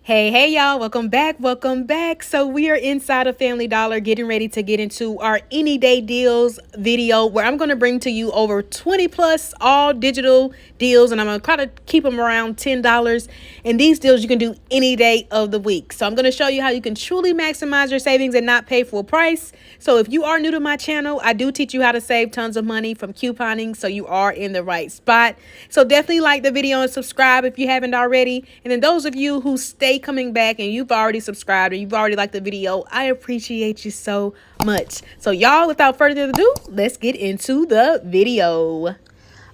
Hey y'all, welcome back. So we are inside of Family Dollar getting ready to get into our any day deals video where I'm going to bring to you over 20 plus all digital deals, and I'm going to try to keep them around $10. And these deals you can do any day of the week. So I'm going to show you how you can truly maximize your savings and not pay full price. So if you are new to my channel, I do teach you how to save tons of money from couponing, so you are in the right spot. So definitely like the video and subscribe if you haven't already. And then those of you who stay coming back and you've already subscribed or you've already liked the video, I appreciate you so much. So y'all, without further ado, let's get into the video.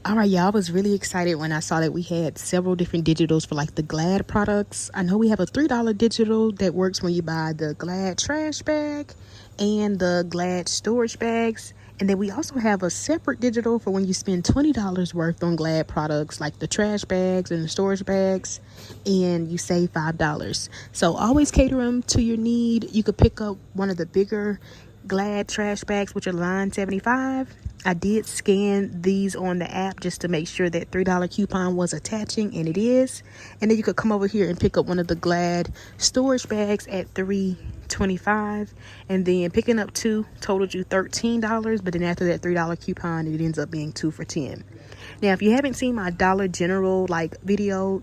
All right, y'all, I was really excited when I saw that we had several different digitals for like the Glad products. I know we have a $3 digital that works when you buy the Glad trash bag and the Glad storage bags. And then we also have a separate digital for when you spend $20 worth on Glad products like the trash bags and the storage bags, and you save $5. So always cater them to your need. You could pick up one of the bigger Glad trash bags, which are line 75. I did scan these on the app just to make sure that $3 coupon was attaching, and it is. And then you could come over here and pick up one of the Glad storage bags at $3.25, and then picking up two totaled you $13, but then after that $3 coupon it ends up being 2 for $10. Now if you haven't seen my Dollar General video,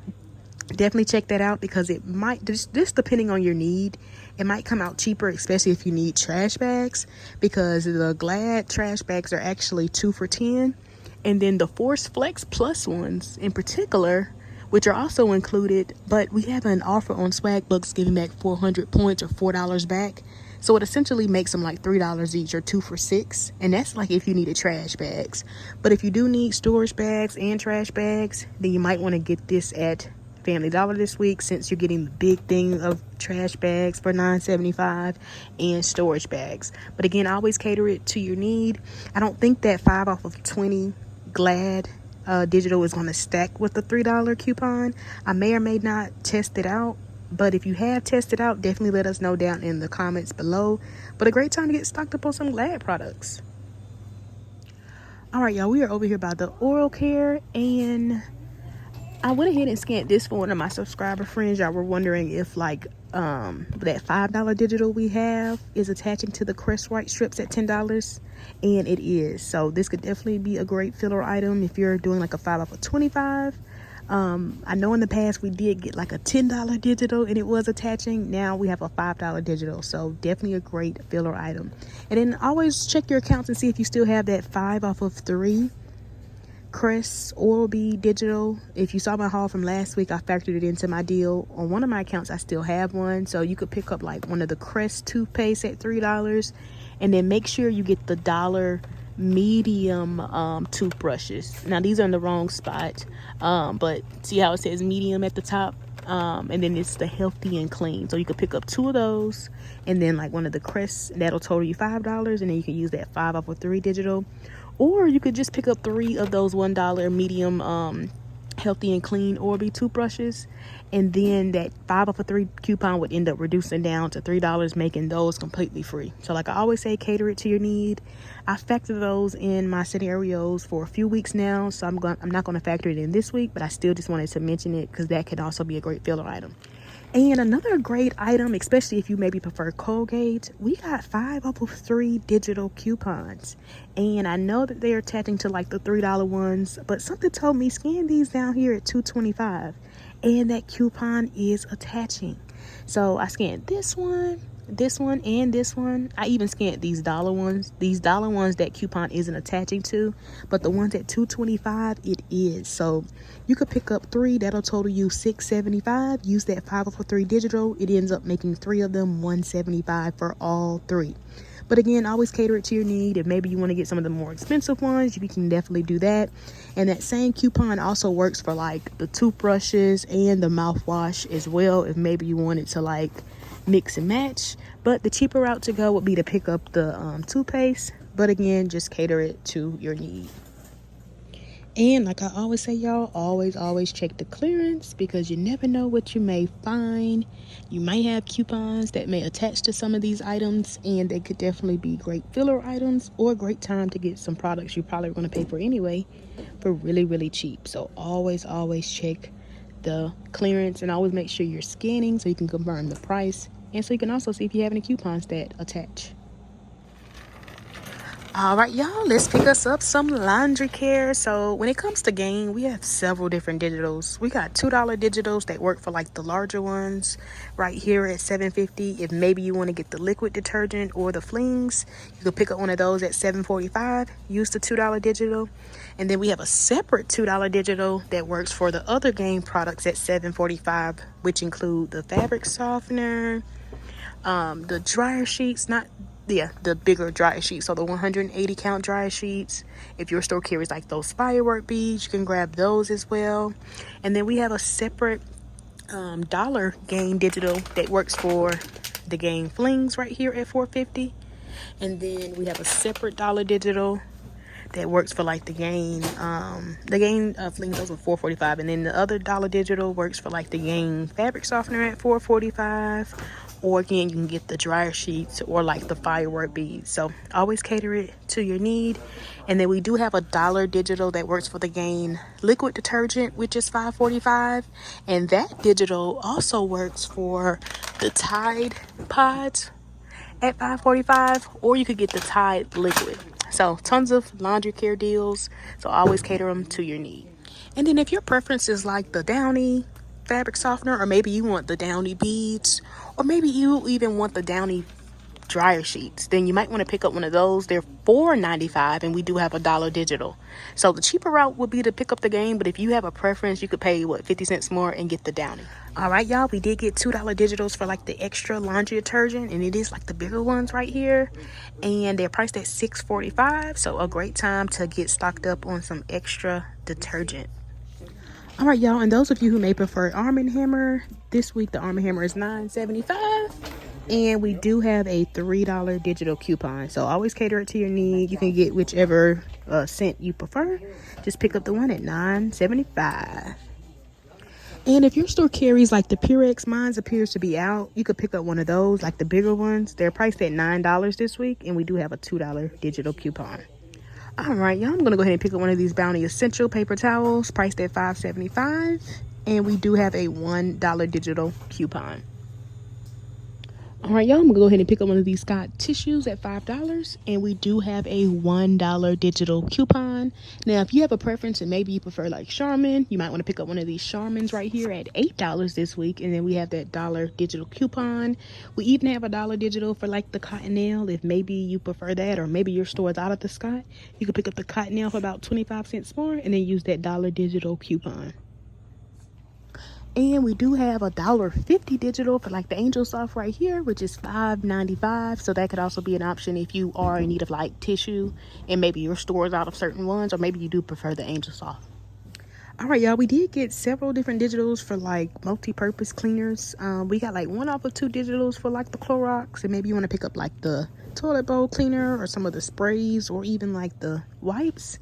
definitely check that out, because it might just depending on your need, it might come out cheaper, especially if you need trash bags, because the Glad trash bags are actually 2 for $10, and then the Force Flex Plus ones in particular, which are also included, but we have an offer on SWAGBUCKS giving back 400 points or $4 back. So it essentially makes them like $3 each or 2 for $6. And that's like if you needed trash bags. But if you do need storage bags and trash bags, then you might want to get this at Family Dollar this week, since you're getting the big thing of trash bags for $9.75 and storage bags. But again, always cater it to your need. I don't think that 5 off of 20 Glad digital is going to stack with the $3 coupon. I may or may not test it out, but if you have tested out, definitely let us know down in the comments below. But a great time to get stocked up on some Glad products. All right, y'all, we are over here by the oral care, and I went ahead and scanned this for one of my subscriber friends. Y'all were wondering if like that $5 digital we have is attaching to the Crest White strips at $10, and it is. So this could definitely be a great filler item if you're doing like a 5 off of 25. I know in the past we did get like a $10 digital and it was attaching. Now we have a $5 digital, so definitely a great filler item. And then always check your accounts and see if you still have that 5 off of 3 Crest Oral-B digital. If you saw my haul from last week, I factored it into my deal. On one of my accounts I still have one, so you could pick up like one of the Crest toothpaste at $3, and then make sure you get the dollar medium toothbrushes. Now these are in the wrong spot, but see how it says medium at the top, and then it's the healthy and clean, so you could pick up 2 of those, and then like one of the Crest, that'll total you $5, and then you can use that 5 off of 3 digital. Or you could just pick up 3 of those $1 medium healthy and clean Oral-B toothbrushes, and then that 5 off of 3 coupon would end up reducing down to $3, making those completely free. So like I always say, cater it to your need. I factor those in my scenarios for a few weeks now, so I'm not going to factor it in this week, but I still just wanted to mention it because that can also be a great filler item. And another great item, especially if you maybe prefer Colgate, we got 5 off of 3 digital coupons. And I know that they're attaching to like the $3 ones, but something told me scan these down here at $2.25, and that coupon is attaching. So I scanned this one, and this one. I even scanned these dollar ones. These dollar ones that coupon isn't attaching to, but the ones at $2.25 it is. So you could pick up 3, that'll total you $6.75. Use that 5 off of 3 digital, it ends up making 3 of them $1.75 for all 3. But again, always cater it to your need. If maybe you want to get some of the more expensive ones, you can definitely do that. And that same coupon also works for like the toothbrushes and the mouthwash as well, if maybe you wanted to like mix and match. But the cheaper route to go would be to pick up the toothpaste. But again, just cater it to your need. And like I always say, y'all, always check the clearance, because you never know what you may find. You might have coupons that may attach to some of these items, and they could definitely be great filler items or a great time to get some products you probably going to pay for anyway for really cheap. So always check the clearance, and always make sure you're scanning so you can confirm the price, and so you can also see if you have any coupons that attach. All right, y'all, let's pick us up some laundry care. So when it comes to Gain, we have several different digitals. We got $2 digitals that work for like the larger ones right here at $7.50. If maybe you want to get the liquid detergent or the flings, you can pick up one of those at $7.45. Use the $2 digital. And then we have a separate $2 digital that works for the other Gain products at $7.45, which include the fabric softener, the dryer sheets, the bigger dryer sheets, so the 180 count dryer sheets. If your store carries like those firework beads, you can grab those as well. And then we have a separate dollar Gain digital that works for the Gain flings right here at $4.50. And then we have a separate dollar digital that works for like the Gain flings, those are $4.45. And then the other dollar digital works for like the Gain fabric softener at $4.45. Or again, you can get the dryer sheets or like the firework beads. So always cater it to your need. And then we do have a dollar digital that works for the Gain liquid detergent, which is $5.45. And that digital also works for the Tide pods at $5.45. Or you could get the Tide liquid. So tons of laundry care deals. So always cater them to your need. And then if your preference is like the Downy fabric softener, or maybe you want the Downy beads, or maybe you even want the Downy dryer sheets, then you might want to pick up one of those. They're $4.95, and we do have a dollar digital. So the cheaper route would be to pick up the Gain, but if you have a preference, you could pay 50 cents more and get the Downy. All right, y'all, we did get $2 digitals for like the extra laundry detergent, and it is like the bigger ones right here, and they're priced at $6.45. So a great time to get stocked up on some extra detergent. All right, y'all, and those of you who may prefer Arm & Hammer, this week the Arm & Hammer is $9.75, and we do have a $3 digital coupon. So always cater it to your need. You can get whichever scent you prefer. Just pick up the one at $9.75. And if your store carries like the Purex, mine appears to be out, you could pick up one of those, like the bigger ones. They're priced at $9 this week, and we do have a $2 digital coupon. All right, y'all, I'm going to go ahead and pick up one of these Bounty Essential paper towels, priced at $5.75. And we do have a $1 digital coupon. All right, y'all, I'm going to go ahead and pick up one of these Scott tissues at $5. And we do have a $1 digital coupon. Now, if you have a preference and maybe you prefer like Charmin, you might want to pick up one of these Charmins right here at $8 this week. And then we have that dollar digital coupon. We even have a dollar digital for like the Cottonelle. If maybe you prefer that, or maybe your store is out of the Scott, you can pick up the Cottonelle for about 25 cents more and then use that dollar digital coupon. And we do have a $1.50 digital for like the Angel Soft right here, which is $5.95. So that could also be an option if you are in need of like tissue and maybe your store is out of certain ones, or maybe you do prefer the Angel Soft. All right, y'all, we did get several different digitals for like multi-purpose cleaners. We got like 1 off of 2 digitals for like the Clorox, and maybe you want to pick up like the toilet bowl cleaner or some of the sprays, or even like the wipes.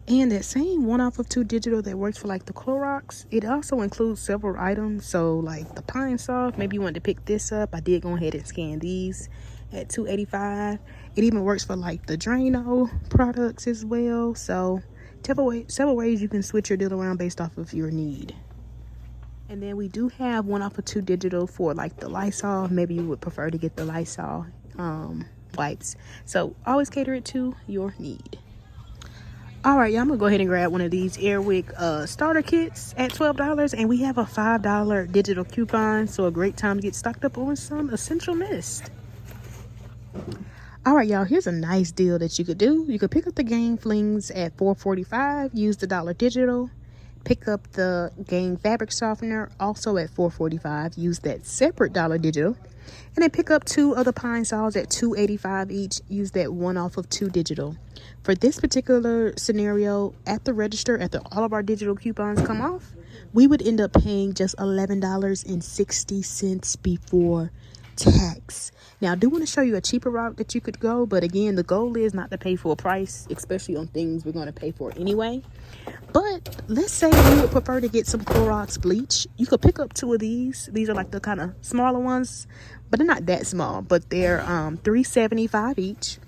And that same 1 off of 2 digital that works for like the Clorox, it also includes several items. So like the Pine Soft, maybe you wanted to pick this up. I did go ahead and scan these at $2.85. It even works for like the Drano products as well. So several ways you can switch your deal around based off of your need. And then we do have 1 off of 2 digital for like the Lysol. Maybe you would prefer to get the Lysol wipes. So always cater it to your need. All right, y'all, I'm gonna go ahead and grab one of these Airwick starter kits at $12, and we have a $5 digital coupon, so a great time to get stocked up on some essential mist. All right, y'all, here's a nice deal that you could do. You could pick up the Gain flings at $4.45, use the dollar digital. Pick up the Gain fabric softener also at $4.45, use that separate dollar digital. And then pick up 2 other Pine Sols at $2.85 each, use that 1 off of 2 digital. For this particular scenario, at the register, after all of our digital coupons come off, we would end up paying just $11.60 before tax. Now, I do want to show you a cheaper route that you could go, but again, the goal is not to pay full price, especially on things we're going to pay for anyway. But let's say you would prefer to get some Clorox bleach. You could pick up 2 of these. These are like the kind of smaller ones, but they're not that small, but they're $3.75 each.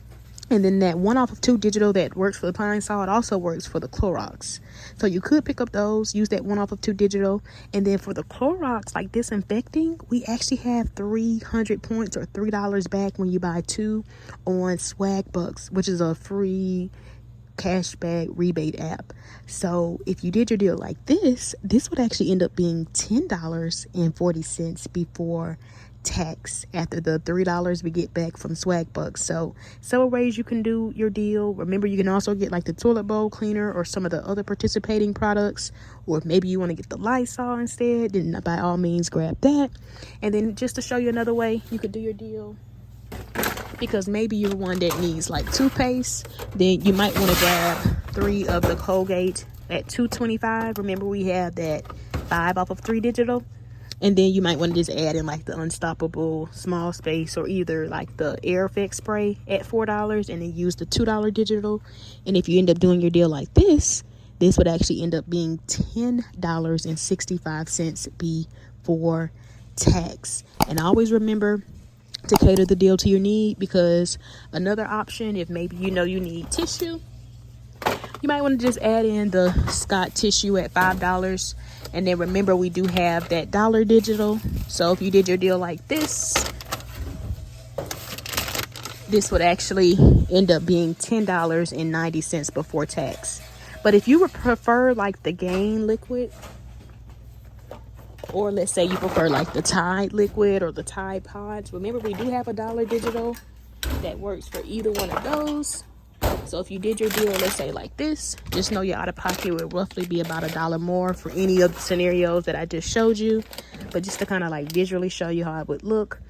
And then that 1 off of 2 digital that works for the Pine Sol, it also works for the Clorox. So you could pick up those, use that 1 off of 2 digital. And then for the Clorox, like disinfecting, we actually have 300 points or $3 back when you buy 2 on SWAGBUCKS, which is a free cashback rebate app. So if you did your deal like this would actually end up being $10.40 before tax, after the $3 we get back from SWAGBUCKS. So several ways you can do your deal. Remember, you can also get like the toilet bowl cleaner or some of the other participating products, or if maybe you want to get the Lysol instead, then by all means grab that. And then just to show you another way you could do your deal, because maybe you're one that needs like toothpaste, then you might want to grab 3 of the Colgate at $2.25. Remember, we have that 5 off of 3 digital. And then you might want to just add in like the Unstoppable Small Space, or either like the Air Effect spray at $4, and then use the $2 digital. And if you end up doing your deal like this would actually end up being $10.65 before tax. And always remember to cater the deal to your need, because another option, if maybe you know you need tissue, you might want to just add in the Scott tissue at $5. And then remember, we do have that $1 digital. So if you did your deal like this would actually end up being $10.90 before tax. But if you would prefer like the Gain liquid, or let's say you prefer like the Tide liquid or the Tide pods, remember we do have a $1 digital that works for either one of those. So if you did your deal, let's say like this, just know your out-of-pocket would roughly be about $1 more for any of the scenarios that I just showed you. But just to kind of like visually show you how it would look.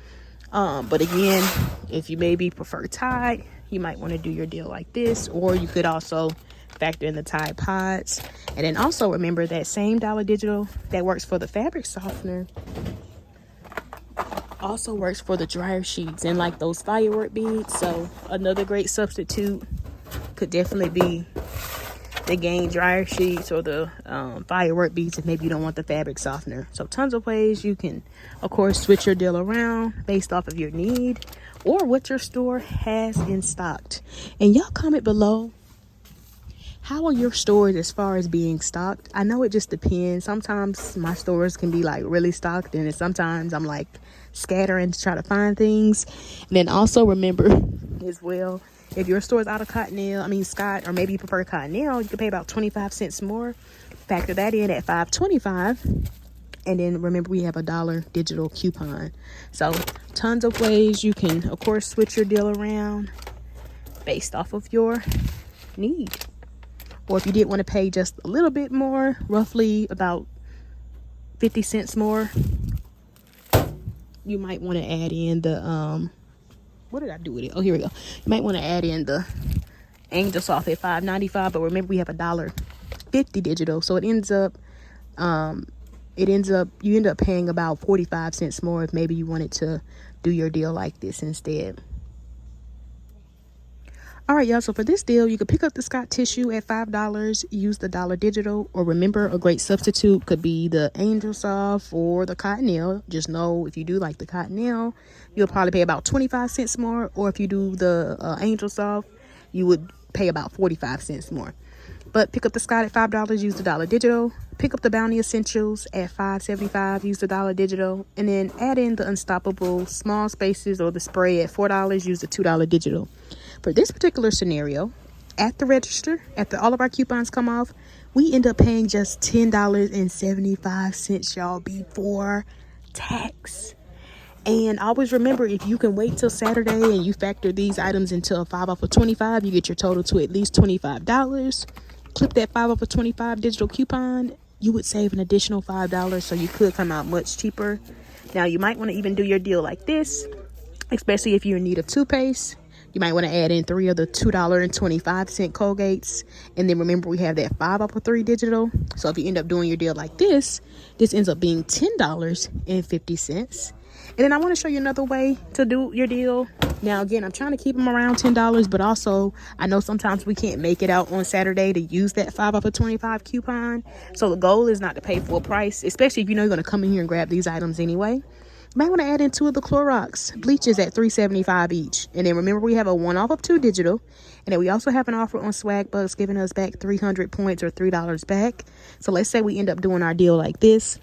But again, if you maybe prefer Tide, you might want to do your deal like this, or you could also factor in the Tide pods. And then also remember that same $1 digital that works for the fabric softener also works for the dryer sheets and like those firework beads. So another great substitute could definitely be the Gain dryer sheets or the firework beads if maybe you don't want the fabric softener. So tons of ways you can, of course, switch your deal around based off of your need or what your store has in stock. And y'all comment below, how are your stores as far as being stocked? I know it just depends. Sometimes my stores can be like really stocked, and then sometimes I'm like scattering to try to find things. And then also remember as well, if your store is out of Scott, or maybe you prefer Cottonelle, you can pay about 25 cents more. Factor that in at $5.25. And then remember, we have a $1 digital coupon. So tons of ways you can, of course, switch your deal around based off of your need. Or if you did want to pay just a little bit more, roughly about 50 cents more, you might want to add in the, what did I do with it? Oh, here we go. You might want to add in the Angel Soft at $5.95, but remember we have a $1.50 digital. So it ends up, you end up paying about 45 cents more if maybe you wanted to do your deal like this instead. All right, y'all, so for this deal, you could pick up the Scott tissue at $5, use the $1 digital, or remember, a great substitute could be the Angel Soft or the Cottonelle. Just know if you do like the Cottonelle, you'll probably pay about 25 cents more, or if you do the Angel Soft, you would pay about 45 cents more. But pick up the Scott at $5, use the $1 digital. Pick up the Bounty Essentials at $5.75, use the $1 digital. And then add in the Unstoppable Small Spaces or the spray at $4, use the $2 digital. For this particular scenario, at the register, after all of our coupons come off, we end up paying just $10.75, y'all, before tax. And always remember, if you can wait till Saturday and you factor these items into a 5 off of 25, you get your total to at least $25. Clip that 5 off of 25 digital coupon, you would save an additional $5, so you could come out much cheaper. Now, you might want to even do your deal like this, especially if you're in need of toothpaste. You might want to add in 3 of the $2.25 Colgates. And then remember, we have that 5 off of 3 digital. So if you end up doing your deal like this ends up being $10.50. And then I want to show you another way to do your deal. Now, again, I'm trying to keep them around $10, but also I know sometimes we can't make it out on Saturday to use that 5 off of 25 coupon. So the goal is not to pay full price, especially if you know you're going to come in here and grab these items anyway. Might want to add in 2 of the Clorox bleaches at $3.75 each. And then remember, we have a 1 off of 2 digital. And then we also have an offer on SWAGBUCKS giving us back 300 points or $3 back. So let's say we end up doing our deal like this.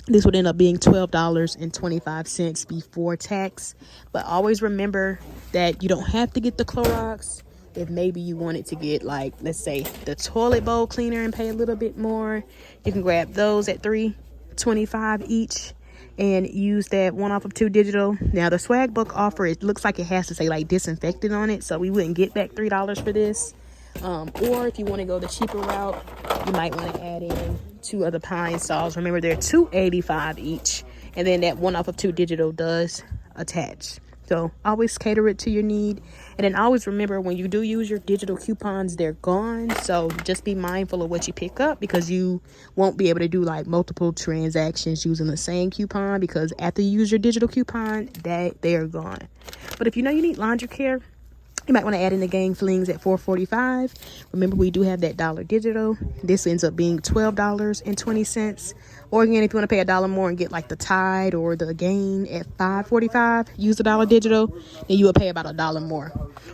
This would end up being $12.25 before tax. But always remember that you don't have to get the Clorox. If maybe you wanted to get, like, let's say the toilet bowl cleaner and pay a little bit more, you can grab those at $3.25 each and use that 1 off of 2 digital. Now the SWAGBUCK offer, it looks like it has to say like disinfectant on it, so we wouldn't get back $3 for this. Or if you want to go the cheaper route, you might want to add in 2 other pine saws. Remember, they're $2.85 each, and then that 1 off of 2 digital does attach. So always cater it to your need. And then always remember, when you do use your digital coupons, they're gone. So just be mindful of what you pick up, because you won't be able to do like multiple transactions using the same coupon, because after you use your digital coupon, they are gone. But if you know you need laundry care, you might want to add in the gang flings at $4.45. Remember, we do have that dollar digital. This ends up being $12.20. Or again, if you want to pay $1 more and get like the Tide or the Gain at $5.45, use the dollar digital, then you will pay about $1 more.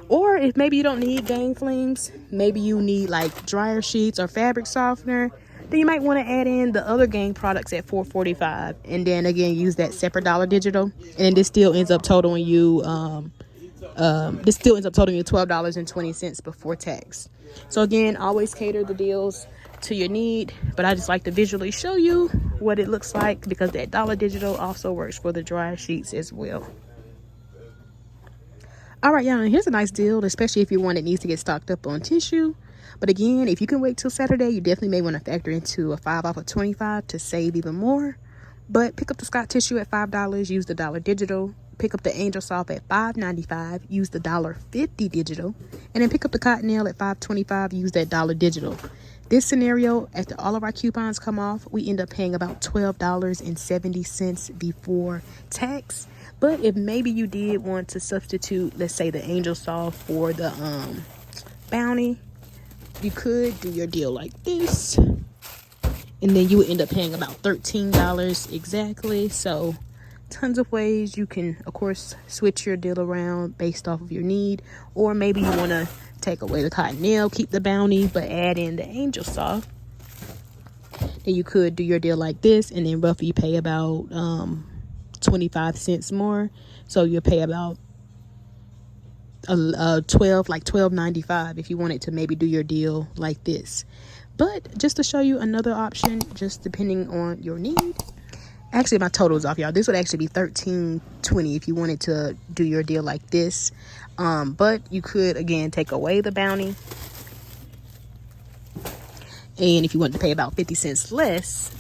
Or if maybe you don't need gang flings, maybe you need like dryer sheets or fabric softener, then you might want to add in the other gang products at $4.45, and then again use that separate dollar digital, and then this still ends up totaling you $12.20 before tax. So again, always cater the deals to your need, but I just like to visually show you what it looks like, because that dollar digital also works for the dry sheets as well. All right, y'all, and here's a nice deal, especially if you're one that needs to get stocked up on tissue. But again, if you can wait till Saturday, you definitely may want to factor into a 5 off of 25 to save even more. But pick up the Scott tissue at $5, use the dollar digital. Pick up the Angel Soft at $5.95, use the $1.50 digital. And then pick up the Cottonelle at $5.25, use that dollar digital. This scenario, after all of our coupons come off, we end up paying about $12.70 before tax. But if maybe you did want to substitute, let's say, the Angel Soft for the Bounty, you could do your deal like this. And then you would end up paying about $13 exactly. So tons of ways you can, of course, switch your deal around based off of your need. Or maybe you want to take away the Cottonelle, keep the Bounty, but add in the Angel Soft. Then you could do your deal like this, and then roughly pay about 25 cents more. So you'll pay about $12.95 if you wanted to maybe do your deal like this. But just to show you another option, just depending on your need. Actually, my total is off, y'all. This would actually be $13.20 if you wanted to do your deal like this. But you could, again, take away the Bounty. And if you wanted to pay about 50 cents less,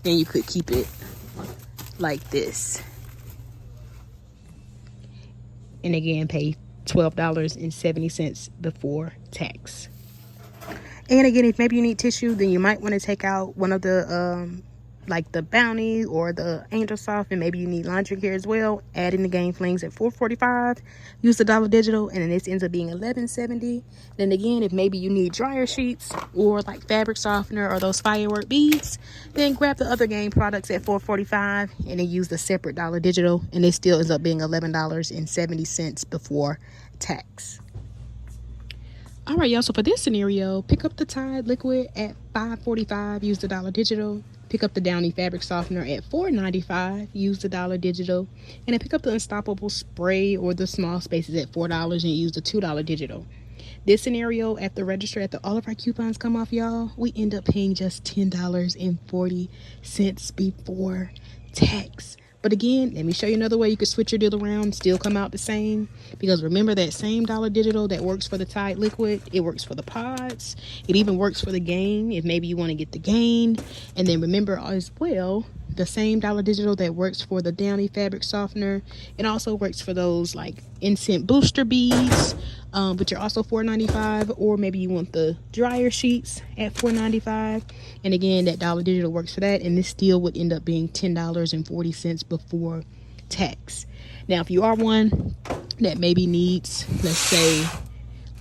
then you could keep it like this. And again, pay $12.70 before tax. And again, if maybe you need tissue, then you might want to take out one of the like the Bounty or the Angel Soft, and maybe you need laundry care as well. Add in the Gang Flings at $4.45. Use the dollar digital, and then this ends up being $11.70. Then again, if maybe you need dryer sheets or like fabric softener or those firework beads, then grab the other Gang products at $4.45 and then use the separate dollar digital, and it still ends up being $11.70 before tax. All right, y'all, so for this scenario, pick up the Tide liquid at $5.45, use the dollar digital. Pick up the Downy fabric softener at $4.95, use the dollar digital. And then pick up the Unstoppable spray or the small spaces at $4 and use the $2 digital. This scenario, at the register, after all of our coupons come off, y'all, we end up paying just $10.40 before tax. But again, let me show you another way you could switch your deal around and still come out the same. Because remember, that same dollar digital that works for the Tide liquid, it works for the pods. It even works for the Gain, if maybe you want to get the Gain. And then remember as well, the same dollar digital that works for the Downy fabric softener, it also works for those like incense booster beads, which are also $4.95. Or maybe you want the dryer sheets at $4.95. And again, that dollar digital works for that, and this still would end up being $10.40 before tax. Now, if you are one that maybe needs, let's say,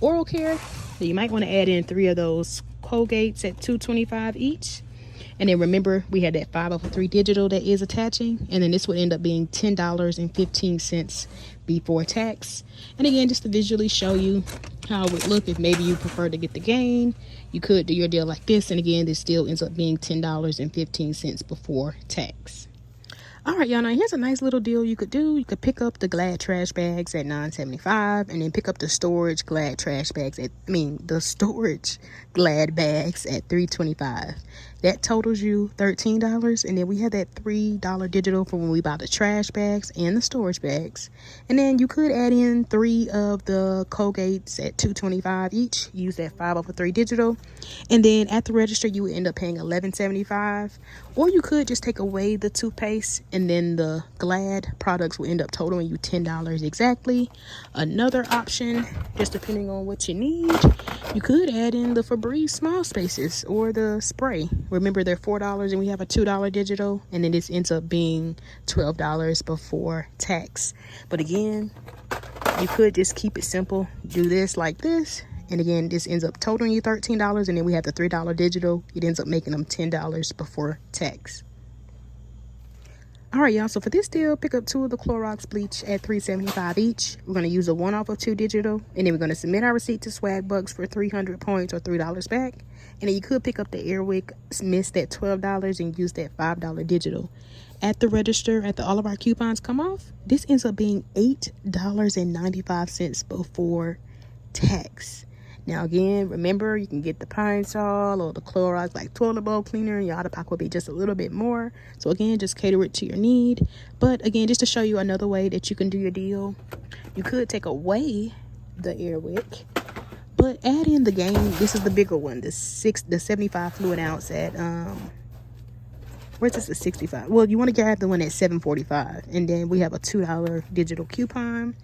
oral care, then you might want to add in 3 of those Colgates at $2.25 each. And then remember, we had that 503 digital that is attaching, and then this would end up being $10.15 before tax. And again, just to visually show you how it would look if maybe you prefer to get the gain, you could do your deal like this, and again, this still ends up being $10.15 before tax. All right, y'all, now here's a nice little deal you could do. You could pick up the Glad trash bags at $9.75, and then pick up the storage Glad trash bags at, the storage Glad bags at $3.25. That totals you $13, and then we have that $3 digital for when we buy the trash bags and the storage bags. And then you could add in 3 of the Colgates at $2.25 each. Use that 503 digital, and then at the register you would end up paying $11.75. Or you could just take away the toothpaste, and then the Glad products will end up totaling you $10 exactly. Another option, just depending on what you need, you could add in the Febreze small spaces or the spray. Remember, they're $4 and we have a $2 digital, and then this ends up being $12 before tax. But again, you could just keep it simple, do this like this, and again, this ends up totaling you $13, and then we have the $3 digital. It ends up making them $10 before tax. All right, y'all, so for this deal, pick up 2 of the Clorox bleach at $3.75 each. We're going to use a 1 off of 2 digital, and then we're going to submit our receipt to SWAGBUCKS for 300 points or $3 back. And then you could pick up the Airwick mist at $12 and use that $5 digital. At the register, after all of our coupons come off, this ends up being $8.95 before tax. Now again, remember, you can get the Pine Sol or the Clorox like toilet bowl cleaner, and your out-of-pocket will be just a little bit more. So again, just cater it to your need. But again, just to show you another way that you can do your deal, you could take away the Airwick, but add in the Gain. This is the bigger one, the 75 fluid ounce at where's this, the 65? Well, you want to grab the one at $7.45, and then we have a $2 digital coupon.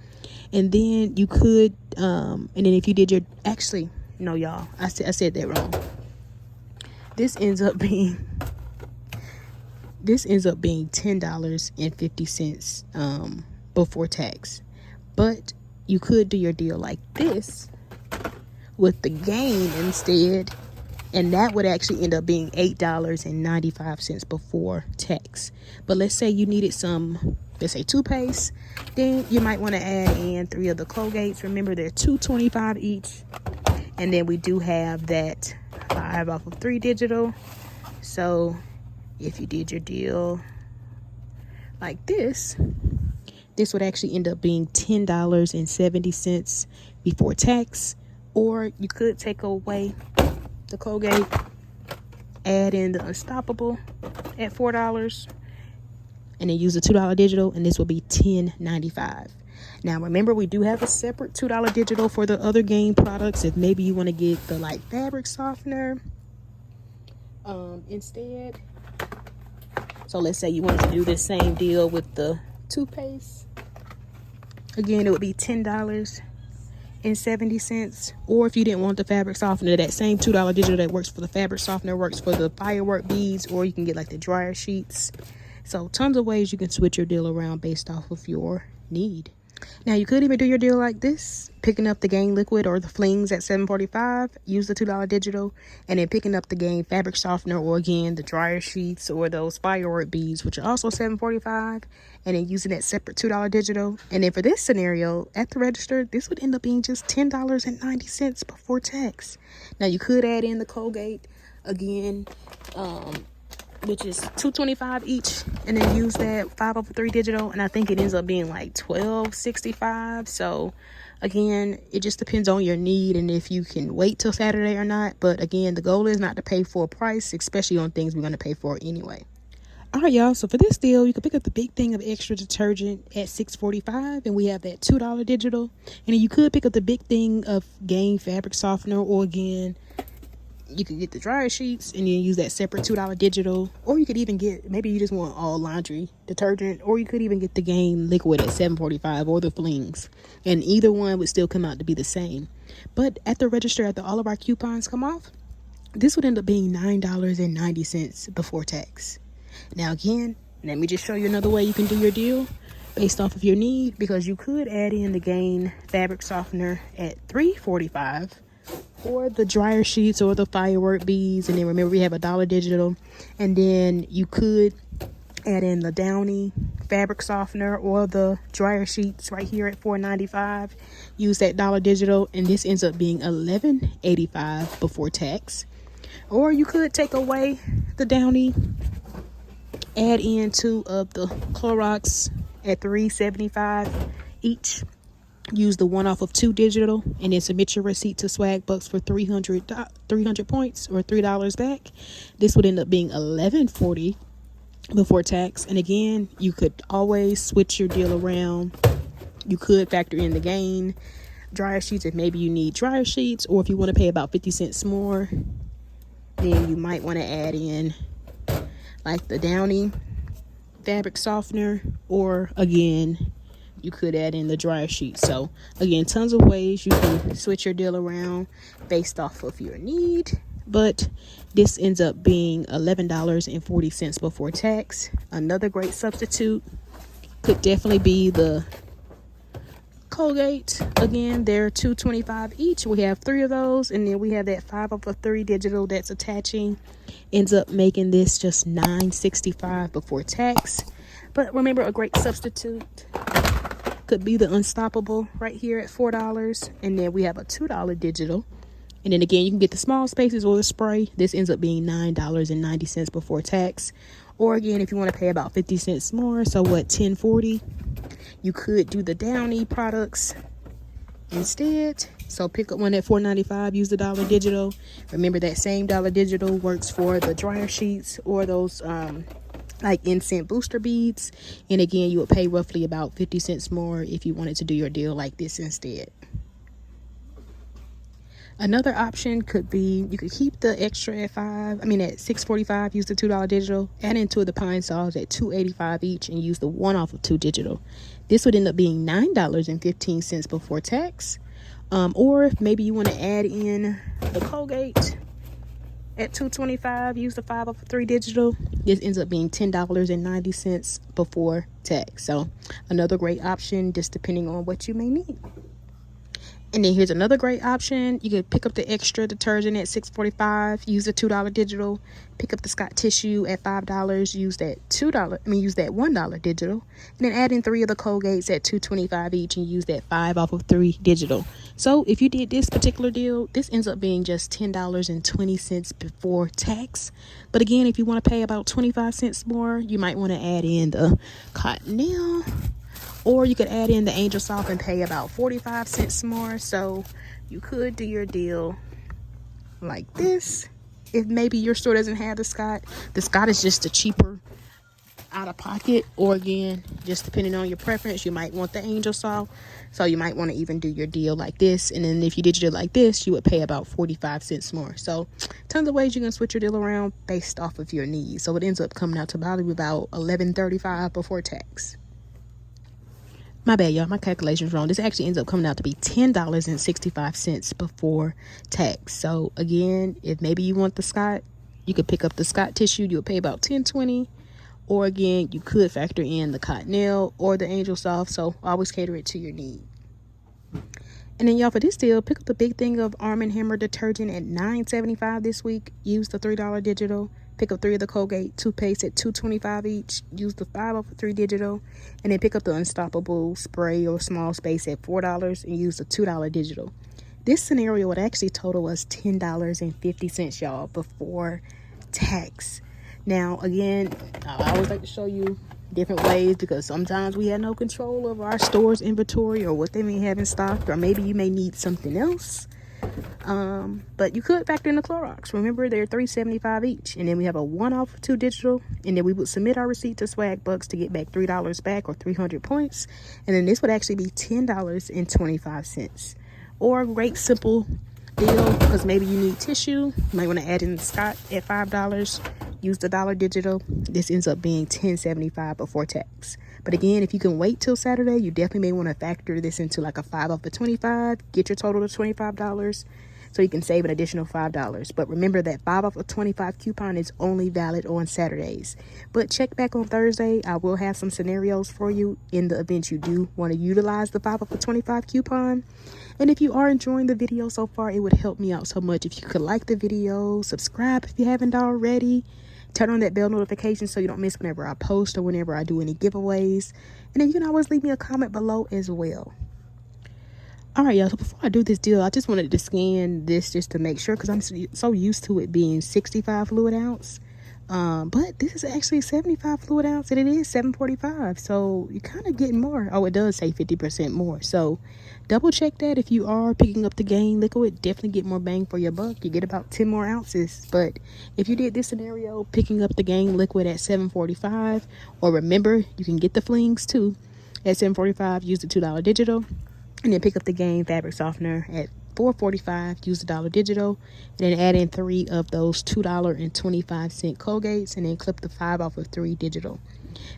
And then you could, and then if you did your, actually, no, y'all, I said that wrong. This ends up being $10.50 before tax. But you could do your deal like this with the Gain instead, and that would actually end up being $8.95 before tax. But let's say you needed some, let's say toothpaste, then you might want to add in 3 of the Colgates. Remember, they're $2.25 each, and then we do have that 5 off of 3 digital. So if you did your deal like this would actually end up being $10.70 before tax. Or you could take away the Colgate, add in the Unstoppable at $4, and then use the $2 digital, and this will be $10.95. Now remember, we do have a separate $2 digital for the other Gain products if maybe you want to get the like fabric softener instead. So let's say you wanted to do this same deal with the toothpaste. Again, it would be $10.70. Or if you didn't want the fabric softener, that same $2 digital that works for the fabric softener works for the firework beads, or you can get like the dryer sheets. So tons of ways you can switch your deal around based off of your need. Now you could even do your deal like this, picking up the Gain liquid or the flings at $7.45, use the $2 digital, and then picking up the Gain fabric softener, or again the dryer sheets or those firework beads, which are also $7.45, and then using that separate $2 digital. And then for this scenario, at the register, this would end up being just $10.90 before tax. Now you could add in the Colgate again, which is $2.25 each, and then use that 5 over 3 digital, and I think it ends up being like $12.65. So again, it just depends on your need and if you can wait till Saturday or not. But again, the goal is not to pay full price, especially on things we're going to pay for anyway. All right, y'all, so for this deal, you can pick up the big thing of extra detergent at $6.45, and we have that $2 digital. And then you could pick up the big thing of Gain fabric softener, or again, you could get the dryer sheets and then use that separate $2 digital. Or you could even get, maybe you just want all laundry detergent, or you could even get the Gain liquid at $7.45, or the flings, and either one would still come out to be the same. But at the register, after all of our coupons come off, this would end up being $9.90 before tax. Now again, let me just show you another way you can do your deal based off of your need, because you could add in the Gain fabric softener at $3.45, or the dryer sheets or the firework beads. And then remember, we have a dollar digital, and then you could add in the Downy fabric softener or the dryer sheets right here at $4.95. Use that dollar digital, and this ends up being $11.85 before tax. Or you could take away the Downy, add in 2 of the Clorox at $3.75 each. Use the 1 off of 2 digital, and then submit your receipt to SWAGBUCKS for 300 points or $3 back. This would end up being $11.40 before tax. And again, you could always switch your deal around. You could factor in the gain dryer sheets if maybe you need dryer sheets, or if you want to pay about 50 cents more, then you might want to add in like the Downy fabric softener, or again, you could add in the dryer sheet. So again, tons of ways you can switch your deal around based off of your need. But this ends up being $11.40 before tax. Another great substitute could definitely be the Colgate. Again, they're $2.25 each. We have 3 of those, and then we have that 5 off of 3 digital that's attaching. Ends up making this just $9.65 before tax. But remember, a great substitute could be the Unstoppable right here at $4, and then we have a $2 digital. And then again, you can get the small spaces or the spray. This ends up being $9.90 before tax. Or again, if you want to pay about 50 cents more, so what, $10.40, you could do the Downy products instead. So pick up one at $4.95, use the dollar digital. Remember, that same dollar digital works for the dryer sheets or those like incense booster beads. And again, you would pay roughly about 50 cents more if you wanted to do your deal like this instead. Another option could be, you could keep the extra at $6.45, use the $2 digital, add into the pine saws at $2.85 each, and use the 1 off of 2 digital. This would end up being $9.15 before tax. Or if maybe you want to add in the Colgate at $2.25, use the 5 off of 3 digital. This ends up being $10.90 before tax. So another great option, just depending on what you may need. And then here's another great option. You could pick up the extra detergent at $6.45, use the $2 digital, pick up the Scott tissue at $5, use that $1 digital, and then add in 3 of the Colgates at $2.25 each, and use that 5 off of 3 digital. So if you did this particular deal, this ends up being just $10.20 before tax. But again, if you want to pay about 25 cents more, you might want to add in the Cottonelle. Or you could add in the Angel Soft and pay about 45 cents more. So you could do your deal like this. If maybe your store doesn't have the Scott is just a cheaper out of pocket. Or again, just depending on your preference, you might want the Angel Soft. So you might want to even do your deal like this. And then if you did your deal like this, you would pay about 45 cents more. So tons of ways you can switch your deal around based off of your needs. So it ends up coming out to probably about $11.35 before tax. My bad, y'all. My calculation's wrong. This actually ends up coming out to be $10.65 before tax. So again, if maybe you want the Scott, you could pick up the Scott tissue. You'll pay about $10.20. Or again, you could factor in the Cottonelle or the Angel Soft. So always cater it to your need. And then y'all, for this deal, pick up the big thing of Arm & Hammer detergent at $9.75 this week. Use the $3 digital. Pick up 3 of the Colgate toothpaste at $2.25 each. Use the 5 off of 3 digital. And then pick up the Unstoppable spray or small space at $4 and use the $2 digital. This scenario would actually total us $10.50, y'all, before tax. Now, again, I always like to show you different ways, because sometimes we have no control of our store's inventory or what they may have in stock, or maybe you may need something else. But you could factor in the Clorox. Remember, they're $3.75 each, and then we have a 1 off of 2 digital, and then we would submit our receipt to SWAGBUCKS to get back $3 back or 300 points, and then this would actually be $10.25. Or a great simple deal, because maybe you need tissue, you might want to add in Scott at $5. Use the dollar digital. This ends up being $10.75 before tax. But again, if you can wait till Saturday, you definitely may want to factor this into like a 5 off of 25. Get your total to $25. so you can save an additional $5. But remember that 5 off of 25 coupon is only valid on Saturdays. But check back on Thursday. I will have some scenarios for you in the event you do want to utilize the 5 off of 25 coupon. And if you are enjoying the video so far, it would help me out so much if you could like the video, subscribe if you haven't already, turn on that bell notification so you don't miss whenever I post or whenever I do any giveaways. And then you can always leave me a comment below as well. All right, y'all, so before I do this deal, I just wanted to scan this just to make sure, because I'm so used to it being 65 fluid ounce. But this is actually 75 fluid ounce, and it is $7.45, so you're kind of getting more. Oh, it does say 50% more, so double check that. If you are picking up the Gain liquid, definitely get more bang for your buck. You get about 10 more ounces. But if you did this scenario, picking up the Gain liquid at $7.45, or remember, you can get the flings too at $7.45, use the $2 digital, and then pick up the Gain fabric softener at $4.45, use the $1 digital, and then add in 3 of those $2.25 Colgates, and then clip the 5 off of 3 digital.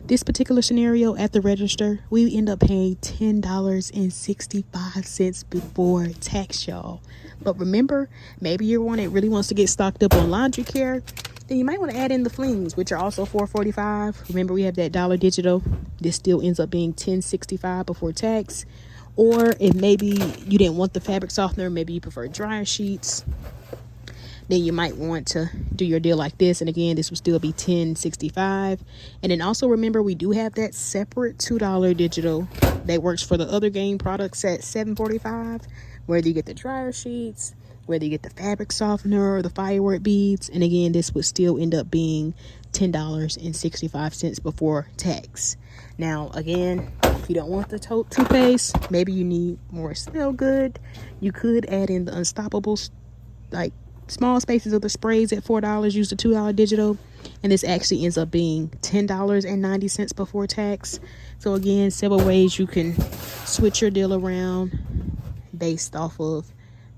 This particular scenario at the register, we end up paying $10.65 before tax, y'all. But remember, maybe you're one that really wants to get stocked up on laundry care, then you might want to add in the flings, which are also $4.45. Remember, we have that $1 digital. This still ends up being $10.65 before tax. Or if maybe you didn't want the fabric softener, maybe you prefer dryer sheets, then you might want to do your deal like this. And again, this will still be $10.65. And then also remember, we do have that separate $2 digital that works for the other Gain products at $7.45, whether you get the dryer sheets, whether you get the fabric softener or the firework beads. And again, this would still end up being $10.65 before tax. Now, again, if you don't want the toothpaste, maybe you need more smell good, you could add in the Unstoppables, like small spaces of the sprays at $4, use the $2 digital, and this actually ends up being $10.90 before tax. So again, several ways you can switch your deal around based off of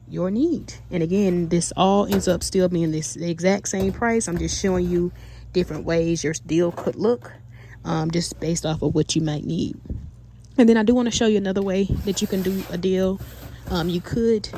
your need. And again, this all ends up still being the exact same price. I'm just showing you different ways your deal could look, just based off of what you might need. And then I do want to show you another way that you can do a deal. You could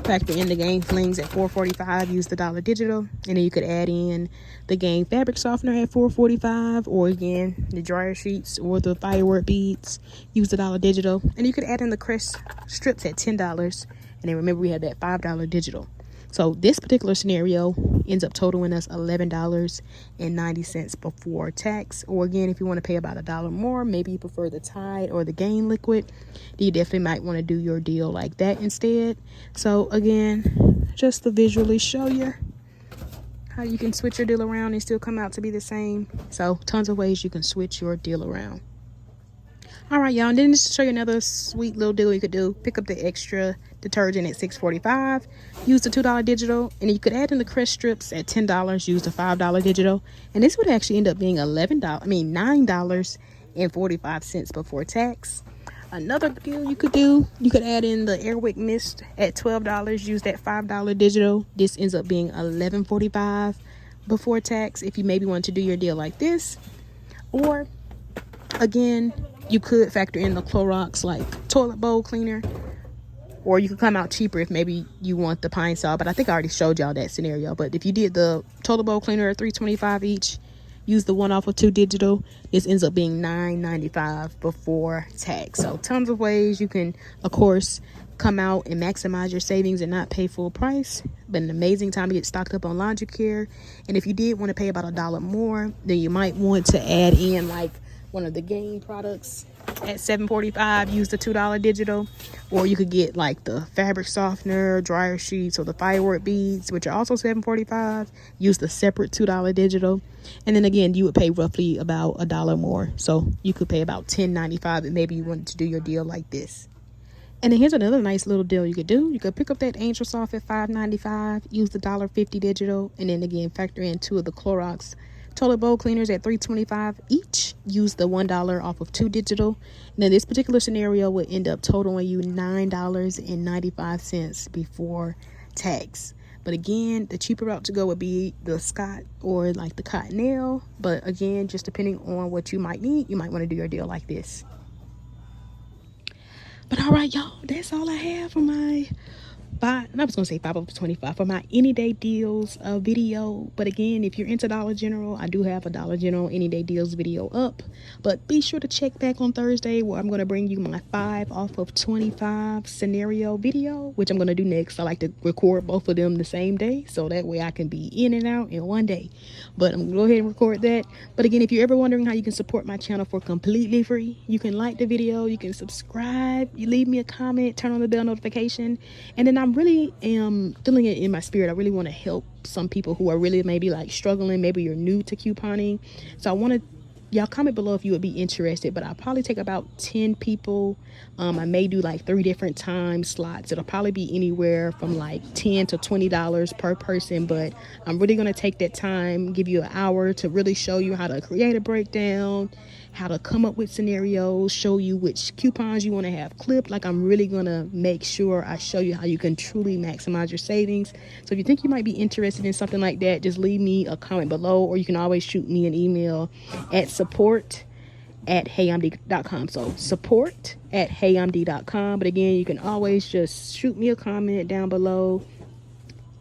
factor in the Gain flings at $4.45, use the $1 digital, and then you could add in the Gain fabric softener at $4.45, or again the dryer sheets or the firework beads, use the $1 digital, and you could add in the crest strips at $10. And then remember, we have that $5 digital. So this particular scenario ends up totaling us $11.90 before tax. Or again, if you want to pay about $1 more, maybe you prefer the Tide or the Gain liquid, then you definitely might want to do your deal like that instead. So again, just to visually show you how you can switch your deal around and still come out to be the same. So tons of ways you can switch your deal around. All right, y'all, and then just to show you another sweet little deal you could do. Pick up the extra detergent at $6.45, use the $2 digital, and you could add in the crest strips at $10, use the $5 digital, and this would actually end up being $9.45 before tax. Another deal you could do, you could add in the Airwick mist at $12, use that $5 digital. This ends up being $11.45 before tax if you maybe want to do your deal like this. Or again, you could factor in the Clorox like toilet bowl cleaner, or you could come out cheaper if maybe you want the Pine Sol, but I think I already showed y'all that scenario. But if you did the toilet bowl cleaner at $3.25 each, use the 1 off of 2 digital, this ends up being $9.95 before tax. So tons of ways you can, of course, come out and maximize your savings and not pay full price. But an amazing time to get stocked up on laundry care. And if you did want to pay about $1 more, then you might want to add in like one of the Gain products at $7.45, use the $2 digital, or you could get like the fabric softener, dryer sheets, or the firework beads, which are also $7.45, use the separate $2 digital, and then again you would pay roughly about $1 more, so you could pay about $10.95 and maybe you wanted to do your deal like this. And then here's another nice little deal you could do. You could pick up that Angel Soft at $5.95, use the $1.50 digital, and then again factor in 2 of the Clorox toilet bowl cleaners at $3.25 each, use the $1 off of 2 digital. Now this particular scenario would end up totaling you $9.95 before tax. But again, the cheaper route to go would be the Scott or like the Cottonelle. But again, just depending on what you might need, you might want to do your deal like this. But all right, y'all, that's all I have for my I was gonna say 5 of 25 for my any day deals video. But again, if you're into Dollar General, I do have a Dollar General any day deals video up. But be sure to check back on Thursday where I'm gonna bring you my 5 off of 25 scenario video, which I'm gonna do next. I like to record both of them the same day, so that way I can be in and out in one day. But I'm gonna go ahead and record that. But again, if you're ever wondering how you can support my channel for completely free, you can like the video, you can subscribe, you leave me a comment, turn on the bell notification, and then I'm really feeling it in my spirit. I really want to help some people who are really maybe like struggling. Maybe you're new to couponing, so I want to, y'all comment below if you would be interested. But I'll probably take about 10 people. I may do like 3 different time slots. It'll probably be anywhere from like $10 to $20 per person, but I'm really going to take that time, give you an hour to really show you how to create a breakdown, how to come up with scenarios, show you which coupons you want to have clipped. Like, I'm really going to make sure I show you how you can truly maximize your savings. So if you think you might be interested in something like that, just leave me a comment below, or you can always shoot me an email at support@heyimd.com. So support@heyimd.com. But again, you can always just shoot me a comment down below.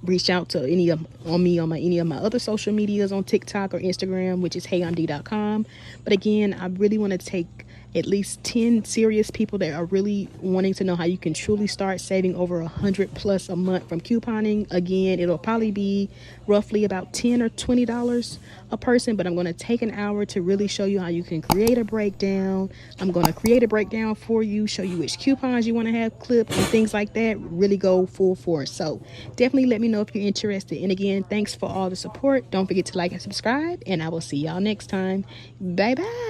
Reach out to any of any of my other social medias on TikTok or Instagram, which is heyimd.com. But again, I really want to take at least 10 serious people that are really wanting to know how you can truly start saving over $100+ a month from couponing. Again, it'll probably be roughly about $10 or $20 a person, but I'm going to take an hour to really show you how you can create a breakdown. I'm going to create a breakdown for you, show you which coupons you want to have clipped and things like that. Really go full force. So definitely let me know if you're interested. And again, thanks for all the support. Don't forget to like and subscribe, and I will see y'all next time. Bye bye.